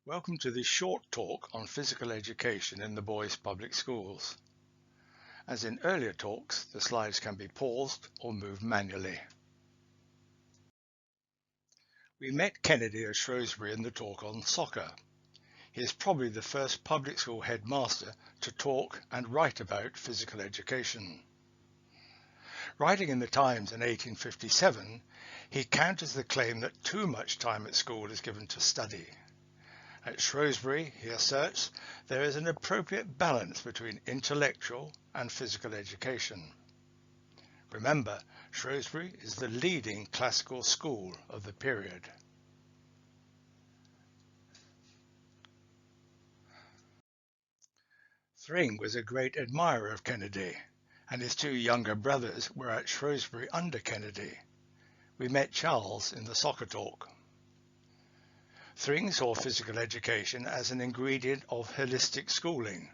Welcome to this short talk on physical education in the boys' public schools. As in earlier talks, the slides can be paused or moved manually. We met Kennedy at Shrewsbury in the talk on soccer. He is probably the first public school headmaster to talk and write about physical education. Writing in the Times in 1857, he counters the claim that too much time at school is given to study. At Shrewsbury, he asserts, there is an appropriate balance between intellectual and physical education. Remember, Shrewsbury is the leading classical school of the period. Thring was a great admirer of Kennedy, and his two younger brothers were at Shrewsbury under Kennedy. We met Charles in the soccer talk. Thring saw physical education as an ingredient of holistic schooling,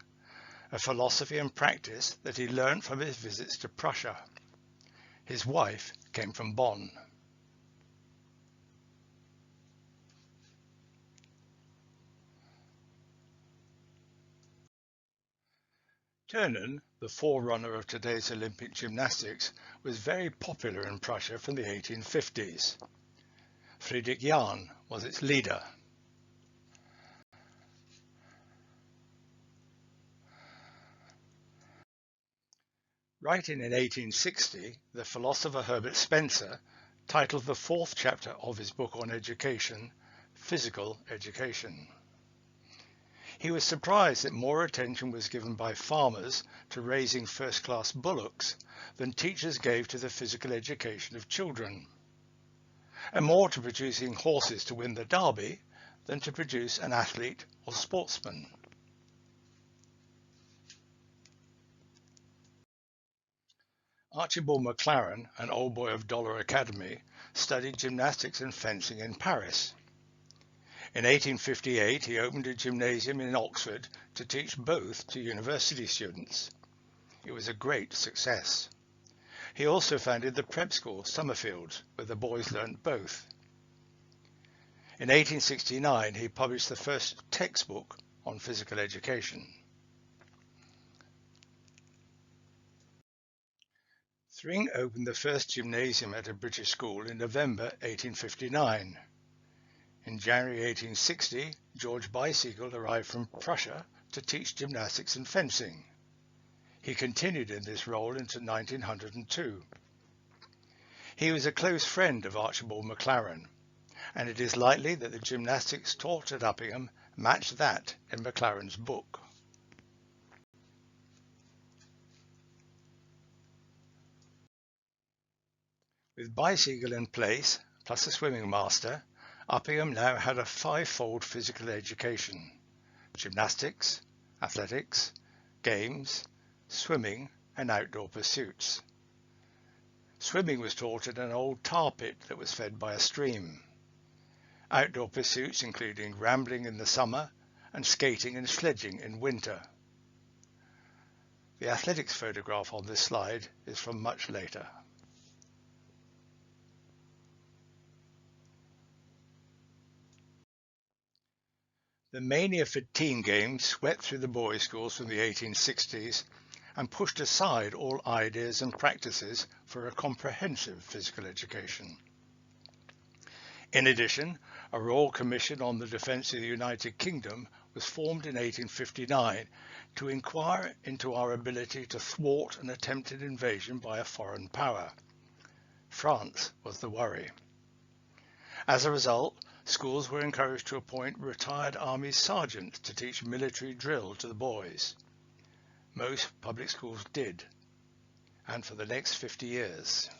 a philosophy and practice that he learned from his visits to Prussia. His wife came from Bonn. Turnen, the forerunner of today's Olympic gymnastics, was very popular in Prussia from the 1850s. Friedrich Jahn was its leader. Writing in 1860, the philosopher Herbert Spencer titled the fourth chapter of his book on education, Physical Education. He was surprised that more attention was given by farmers to raising first-class bullocks than teachers gave to the physical education of children, and more to producing horses to win the derby than to produce an athlete or sportsman. Archibald MacLaren, an old boy of Dollar Academy, studied gymnastics and fencing in Paris. In 1858, he opened a gymnasium in Oxford to teach both to university students. It was a great success. He also founded the prep school, Summerfield, where the boys learnt both. In 1869, he published the first textbook on physical education. Thring opened the first gymnasium at a British school in November 1859. In January 1860, George Bicycle arrived from Prussia to teach gymnastics and fencing. He continued in this role into 1902. He was a close friend of Archibald MacLaren, and it is likely that the gymnastics taught at Uppingham matched that in MacLaren's book. With Bicycle in place, plus a swimming master, Uppingham now had a five-fold physical education: gymnastics, athletics, games, swimming, and outdoor pursuits. Swimming was taught in an old tar pit that was fed by a stream. Outdoor pursuits including rambling in the summer and skating and sledging in winter. The athletics photograph on this slide is from much later. The mania for team games swept through the boys' schools from the 1860s and pushed aside all ideas and practices for a comprehensive physical education. In addition, a Royal Commission on the Defence of the United Kingdom was formed in 1859 to inquire into our ability to thwart an attempted invasion by a foreign power. France was the worry. As a result, schools were encouraged to appoint retired army sergeants to teach military drill to the boys. Most public schools did, and for the next 50 years.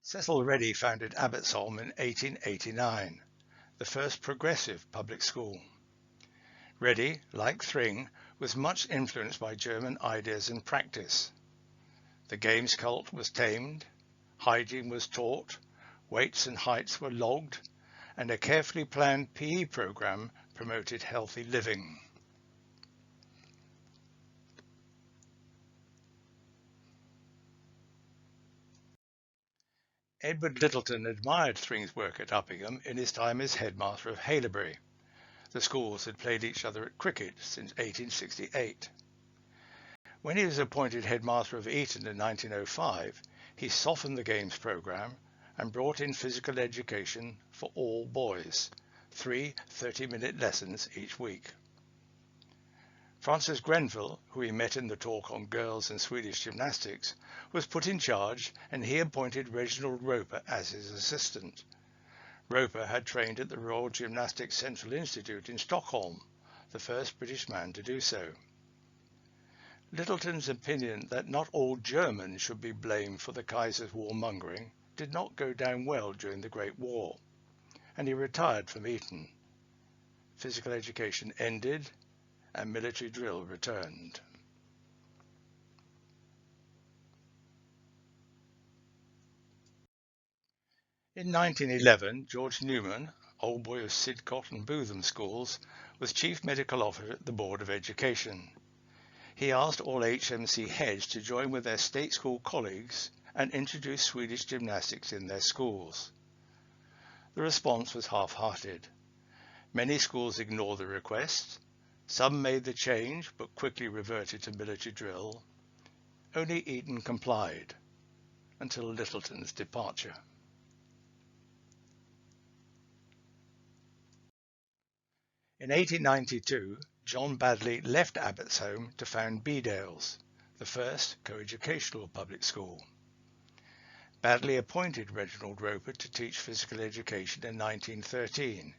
Cecil Reddie founded Abbotsholme in 1889, the first progressive public school. Reddie, like Thring, was much influenced by German ideas and practice. The games cult was tamed, hygiene was taught, weights and heights were logged, and a carefully planned PE program promoted healthy living. Edward Littleton admired Thring's work at Uppingham in his time as headmaster of Haileybury. The schools had played each other at cricket since 1868. When he was appointed headmaster of Eton in 1905, he softened the games programme and brought in physical education for all boys, 3 30-minute lessons each week. Francis Grenville, who he met in the talk on girls and Swedish gymnastics, was put in charge, and he appointed Reginald Roper as his assistant. Roper had trained at the Royal Gymnastics Central Institute in Stockholm, the first British man to do so. Littleton's opinion that not all Germans should be blamed for the Kaiser's warmongering did not go down well during the Great War, and he retired from Eton. Physical education ended, and military drill returned. In 1911, George Newman, old boy of Sidcot and Bootham schools, was Chief Medical Officer at the Board of Education. He asked all HMC heads to join with their state school colleagues and introduce Swedish gymnastics in their schools. The response was half-hearted. Many schools ignored the request. Some made the change but quickly reverted to military drill. Only Eton complied, until Littleton's departure. In 1892, John Baddeley left Abbotsholme to found Bedales, the first coeducational public school. Baddeley appointed Reginald Roper to teach physical education in 1913.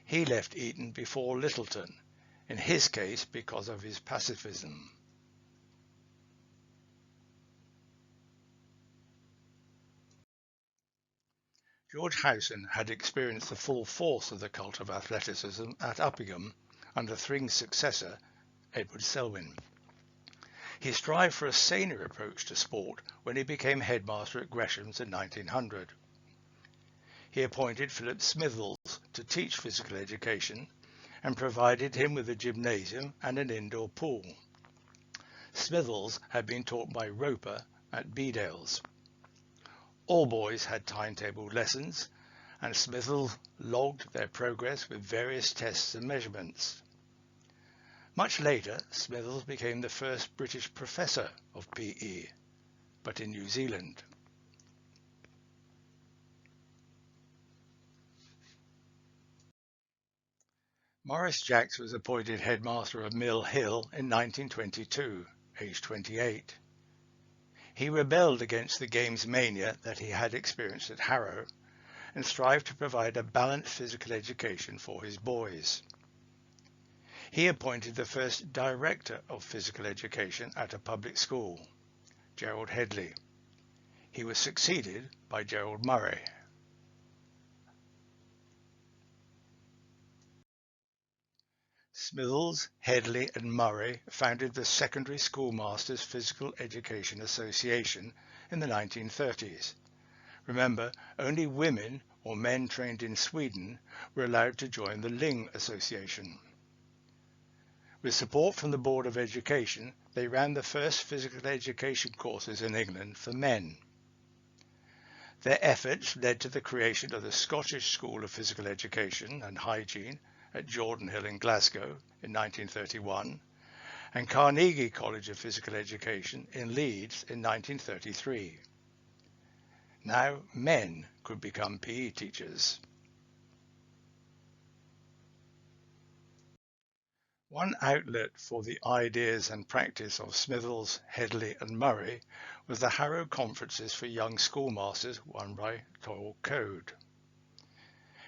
He left Eton before Littleton, in his case because of his pacifism. George Howson had experienced the full force of the cult of athleticism at Uppingham under Thring's successor, Edward Selwyn. He strived for a saner approach to sport when he became headmaster at Gresham's in 1900. He appointed Philip Smithles to teach physical education and provided him with a gymnasium and an indoor pool. Smithles had been taught by Roper at Bedales. All boys had timetabled lessons, and Smithles logged their progress with various tests and measurements. Much later, Smithles became the first British professor of PE, but in New Zealand. Maurice Jacks was appointed headmaster of Mill Hill in 1922, aged 28. He rebelled against the games mania that he had experienced at Harrow and strived to provide a balanced physical education for his boys. He appointed the first director of physical education at a public school, Gerald Headley. He was succeeded by Gerald Murray. Smithles, Headley and Murray founded the Secondary Schoolmasters Physical Education Association in the 1930s. Remember, only women or men trained in Sweden were allowed to join the Ling Association. With support from the Board of Education, they ran the first physical education courses in England for men. Their efforts led to the creation of the Scottish School of Physical Education and Hygiene at Jordanhill in Glasgow in 1931, and Carnegie College of Physical Education in Leeds in 1933. Now men could become PE teachers. One outlet for the ideas and practice of Smithles, Headley and Murray was the Harrow Conferences for Young Schoolmasters run by Toyle Coad.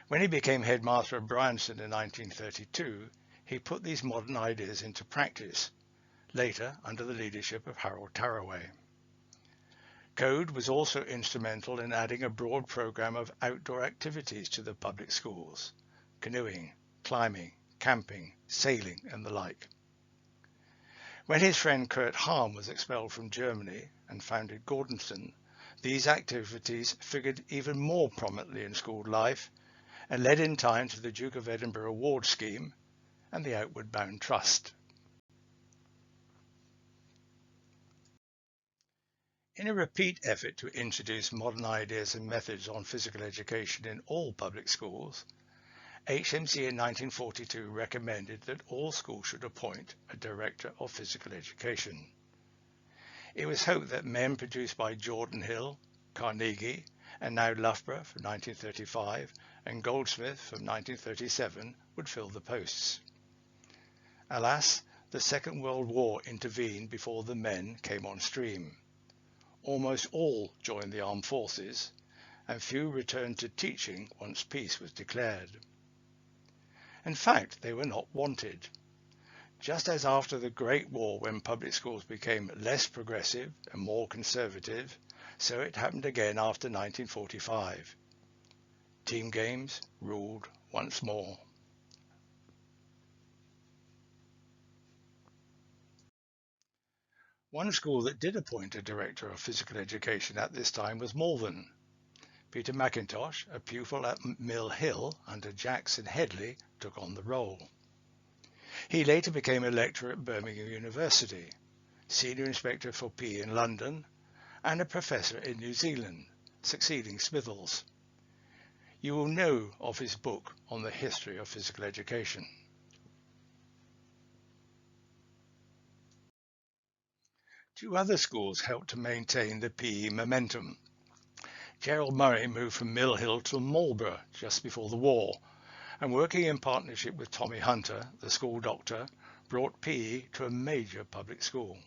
When he became headmaster of Bryanston in 1932, he put these modern ideas into practice, later under the leadership of Harold Tarraway. Coad was also instrumental in adding a broad program of outdoor activities to the public schools: canoeing, climbing, camping, sailing and the like. When his friend Kurt Harm was expelled from Germany and founded Gordonstoun, these activities figured even more prominently in school life and led in time to the Duke of Edinburgh Award Scheme and the Outward Bound Trust. In a repeat effort to introduce modern ideas and methods on physical education in all public schools, HMC in 1942 recommended that all schools should appoint a Director of Physical Education. It was hoped that men produced by Jordan Hill, Carnegie, and now Loughborough from 1935 and Goldsmith from 1937 would fill the posts. Alas, the Second World War intervened before the men came on stream. Almost all joined the armed forces, and few returned to teaching once peace was declared. In fact, they were not wanted. Just as after the Great War, when public schools became less progressive and more conservative, so it happened again after 1945. Team games ruled once more. One school that did appoint a Director of Physical Education at this time was Malvern. Peter McIntosh, a pupil at Mill Hill under Jackson Headley, took on the role. He later became a lecturer at Birmingham University, Senior Inspector for PE in London, and a professor in New Zealand, succeeding Smithles. You will know of his book on the history of physical education. Two other schools helped to maintain the PE momentum. Gerald Murray moved from Mill Hill to Marlborough just before the war, and working in partnership with Tommy Hunter, the school doctor, brought PE to a major public school.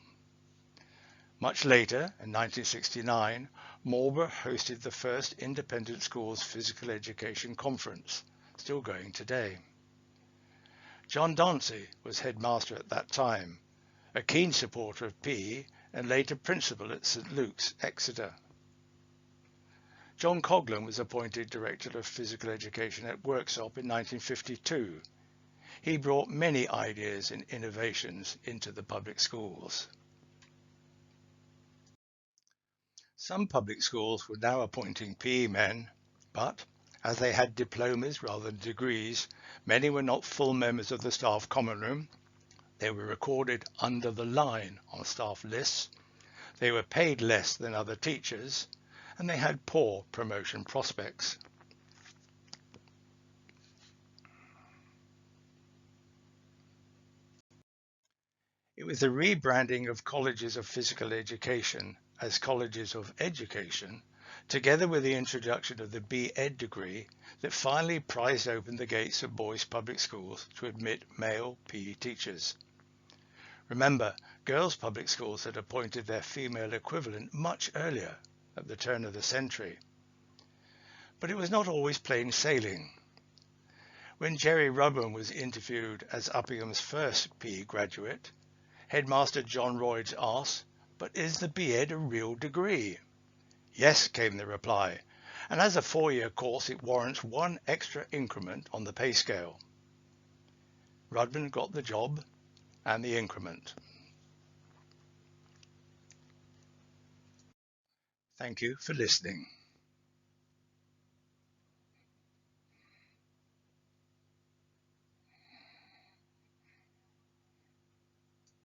Much later, in 1969, Marlborough hosted the first Independent Schools Physical Education Conference, still going today. John Dauncey was headmaster at that time, a keen supporter of PE and later principal at St Luke's, Exeter. John Coghlan was appointed Director of Physical Education at Worksop in 1952. He brought many ideas and innovations into the public schools. Some public schools were now appointing PE men, but as they had diplomas rather than degrees, many were not full members of the staff common room. They were recorded under the line on staff lists, they were paid less than other teachers, and they had poor promotion prospects. It was the rebranding of colleges of physical education as colleges of education, together with the introduction of the B.Ed degree, that finally prized open the gates of boys' public schools to admit male PE teachers. Remember, girls' public schools had appointed their female equivalent much earlier, at the turn of the century. But it was not always plain sailing. When Jerry Rudman was interviewed as Uppingham's first PE graduate, Headmaster John Royds asked, "But is the B.Ed a real degree?" "Yes," came the reply, "and as a 4-year course it warrants one extra increment on the pay scale." Rudman got the job and the increment. Thank you for listening.